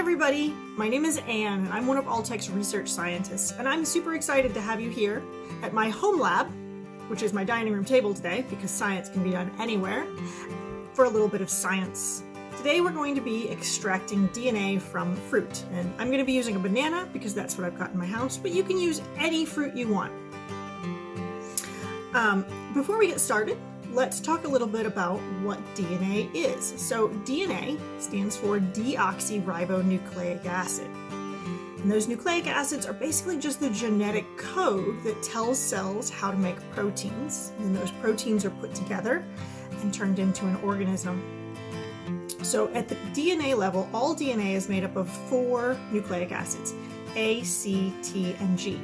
everybody, my name is Anne and I'm one of Alltech's research scientists, and I'm super excited to have you here at my home lab, which is my dining room table today because science can be done anywhere, for a little bit of science. Today we're going to be extracting DNA from fruit, and I'm going to be using a banana because that's what I've got in my house, but you can use any fruit you want. Before we get started, let's talk a little bit about what DNA is. So DNA stands for deoxyribonucleic acid. And those nucleic acids are basically just the genetic code that tells cells how to make proteins. And those proteins are put together and turned into an organism. So at the DNA level, all DNA is made up of 4 nucleic acids, A, C, T, and G.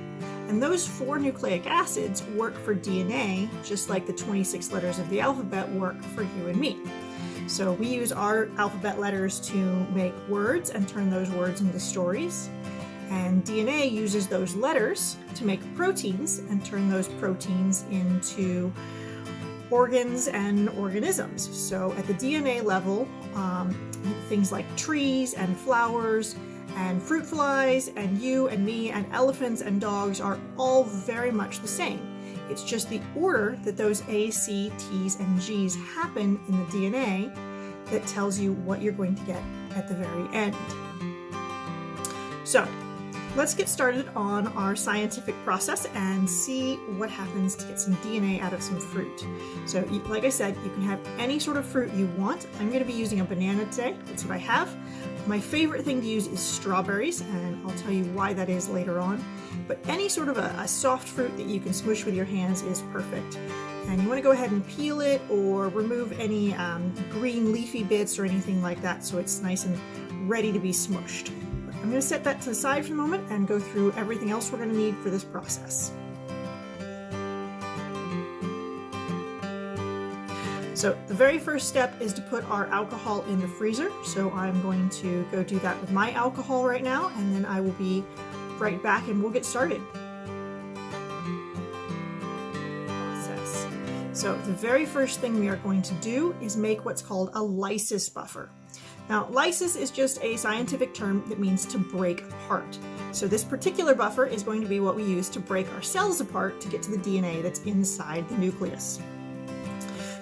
And those 4 nucleic acids work for DNA just like the 26 letters of the alphabet work for you and me. So we use our alphabet letters to make words and turn those words into stories. And DNA uses those letters to make proteins and turn those proteins into organs and organisms. So at the DNA level, things like trees and flowers and fruit flies and you and me and elephants and dogs are all very much the same. It's just the order that those A, C, T's, and G's happen in the DNA that tells you what you're going to get at the very end. So let's get started on our scientific process and see what happens to get some DNA out of some fruit. So like I said, you can have any sort of fruit you want. I'm going to be using a banana today. That's what I have. My favorite thing to use is strawberries, and I'll tell you why that is later on. But any sort of a soft fruit that you can smush with your hands is perfect. And you want to go ahead and peel it or remove any green leafy bits or anything like that so it's nice and ready to be smushed. I'm going to set that to the side for a moment and go through everything else we're going to need for this process. So the very first step is to put our alcohol in the freezer. So I'm going to go do that with my alcohol right now, and then I will be right back and we'll get started. Process. So the very first thing we are going to do is make what's called a lysis buffer. Now, lysis is just a scientific term that means to break apart. So this particular buffer is going to be what we use to break our cells apart to get to the DNA that's inside the nucleus.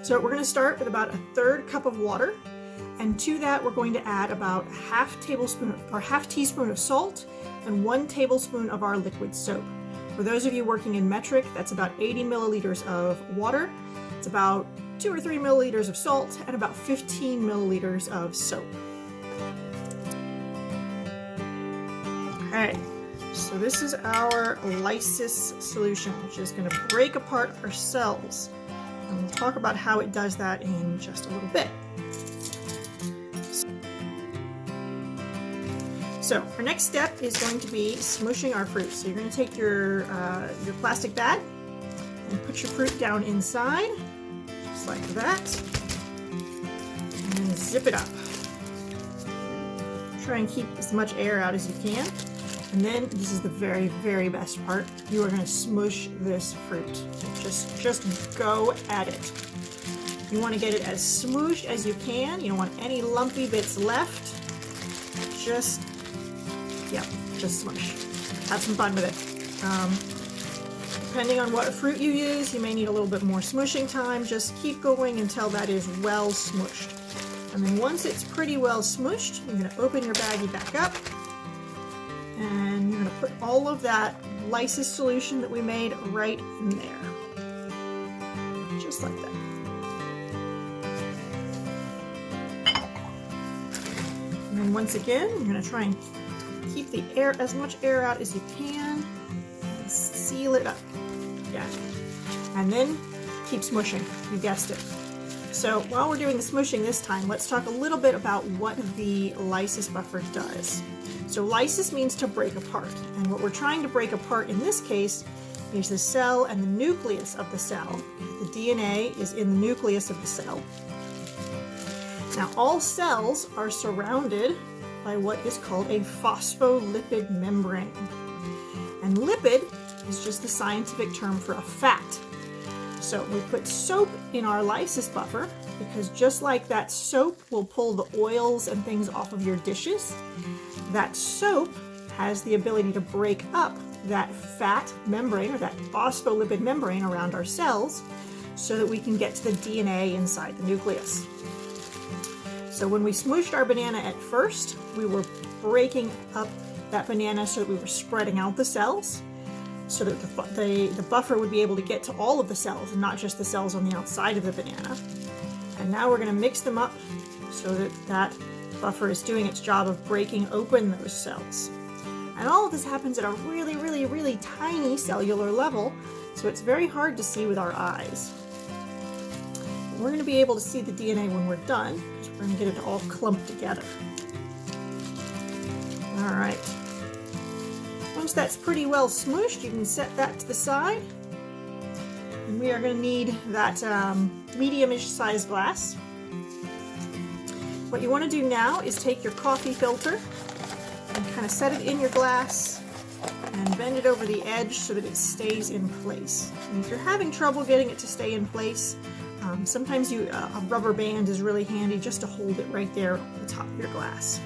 So we're going to start with about 1/3 cup of water, and to that we're going to add about half teaspoon of salt and 1 tablespoon of our liquid soap. For those of you working in metric, that's about 80 milliliters of water. It's about 2 or 3 milliliters of salt and about 15 milliliters of soap. Okay, so this is our lysis solution, which is going to break apart our cells. And we'll talk about how it does that in just a little bit. So our next step is going to be smushing our fruit. So you're going to take your plastic bag and put your fruit down inside, just like that, and zip it up. Try and keep as much air out as you can. And then, this is the very, very best part, you are going to smush this fruit. Just go at it. You want to get it as smooshed as you can. You don't want any lumpy bits left. Just smush. Have some fun with it. Depending on what fruit you use, you may need a little bit more smushing time. Just keep going until that is well smushed. And then once it's pretty well smushed, you're going to open your baggie back up. And you're going to put all of that lysis solution that we made right in there. Just like that. And then once again, you're going to try and keep the air, as much air out as you can, and seal it up. Yeah. And then keep smushing. You guessed it. So while we're doing the smushing this time, let's talk a little bit about what the lysis buffer does. So lysis means to break apart, and what we're trying to break apart in this case is the cell and the nucleus of the cell. The DNA is in the nucleus of the cell. Now all cells are surrounded by what is called a phospholipid membrane. And lipid is just the scientific term for a fat. So we put soap in our lysis buffer because just like that soap will pull the oils and things off of your dishes, that soap has the ability to break up that fat membrane or that phospholipid membrane around our cells so that we can get to the DNA inside the nucleus. So when we smooshed our banana at first, we were breaking up that banana so that we were spreading out the cells so that the buffer would be able to get to all of the cells and not just the cells on the outside of the banana. And now we're going to mix them up so that that buffer is doing its job of breaking open those cells. And all of this happens at a really, really, really tiny cellular level, so it's very hard to see with our eyes. We're going to be able to see the DNA when we're done, because we're going to get it all clumped together. All right. Once that's pretty well smooshed, you can set that to the side. And we are going to need that medium-ish size glass. What you want to do now is take your coffee filter and kind of set it in your glass and bend it over the edge so that it stays in place. And if you're having trouble getting it to stay in place, sometimes a rubber band is really handy just to hold it right there on the top of your glass.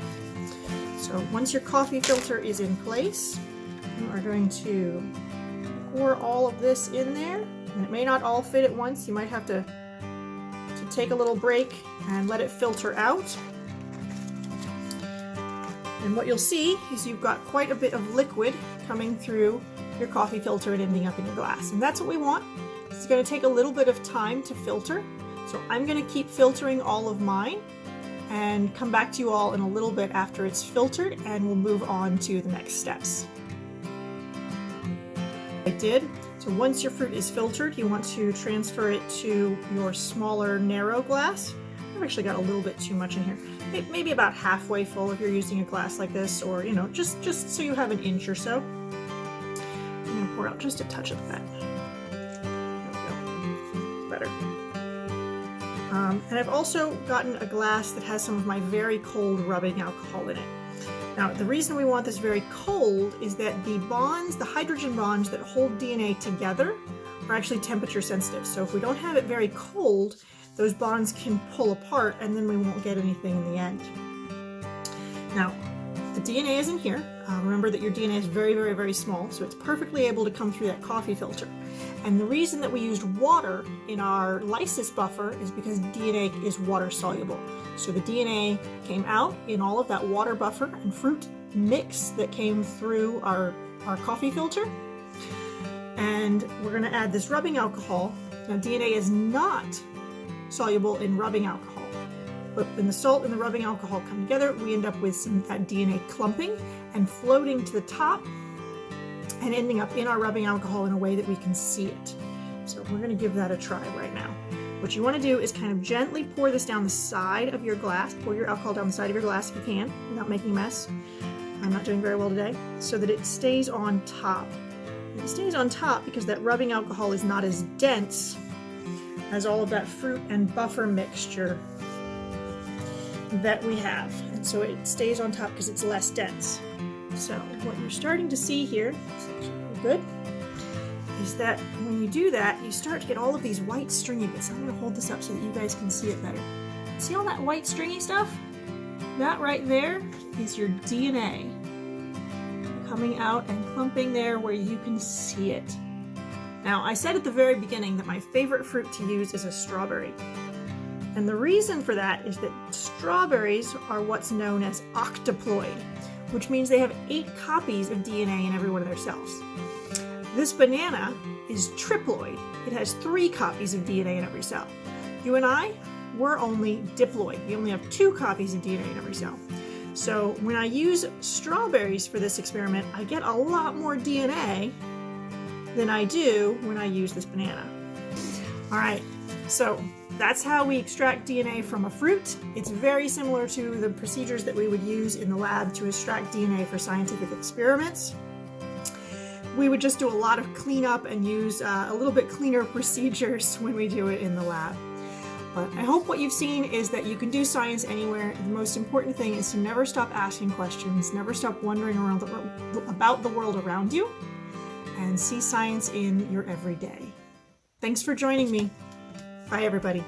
So once your coffee filter is in place, you are going to pour all of this in there. And it may not all fit at once. You might have to take a little break and let it filter out. And what you'll see is you've got quite a bit of liquid coming through your coffee filter and ending up in your glass. And that's what we want. It's going to take a little bit of time to filter. So I'm going to keep filtering all of mine and come back to you all in a little bit after it's filtered, and we'll move on to the next steps. I did. So once your fruit is filtered, you want to transfer it to your smaller, narrow glass. I've actually got a little bit too much in here. Maybe about halfway full if you're using a glass like this, or just so you have an inch or so. I'm going to pour out just a touch of that. There we go. Better. And I've also gotten a glass that has some of my very cold rubbing alcohol in it. Now, the reason we want this very cold is that the hydrogen bonds that hold DNA together are actually temperature sensitive. So if we don't have it very cold, those bonds can pull apart and then we won't get anything in the end. Now, the DNA is in here. Remember that your DNA is very, very, very small, so it's perfectly able to come through that coffee filter. And the reason that we used water in our lysis buffer is because DNA is water soluble. So the DNA came out in all of that water buffer and fruit mix that came through our coffee filter. And we're going to add this rubbing alcohol. Now, DNA is not soluble in rubbing alcohol, but when the salt and the rubbing alcohol come together, we end up with some of that DNA clumping and floating to the top and ending up in our rubbing alcohol in a way that we can see it. So we're going to give that a try right now. What you want to do is kind of gently pour this down the side of your glass. Pour your alcohol down the side of your glass if you can, without making a mess. I'm not doing very well today. So that it stays on top. And it stays on top because that rubbing alcohol is not as dense as all of that fruit and buffer mixture that we have. And so it stays on top because it's less dense. So what you're starting to see here, good, is that when you do that, you start to get all of these white stringy bits. I'm going to hold this up so that you guys can see it better. See all that white stringy stuff? That right there is your DNA coming out and clumping there where you can see it. Now, I said at the very beginning that my favorite fruit to use is a strawberry. And the reason for that is that strawberries are what's known as octoploid, which means they have 8 copies of DNA in every one of their cells. This banana is triploid. It has 3 copies of DNA in every cell. You and I, we're only diploid. We only have 2 copies of DNA in every cell. So when I use strawberries for this experiment, I get a lot more DNA than I do when I use this banana. All right, so that's how we extract DNA from a fruit. It's very similar to the procedures that we would use in the lab to extract DNA for scientific experiments. We would just do a lot of cleanup and use a little bit cleaner procedures when we do it in the lab. But I hope what you've seen is that you can do science anywhere. The most important thing is to never stop asking questions, never stop wondering about the world around you, and see science in your everyday. Thanks for joining me. Bye, everybody.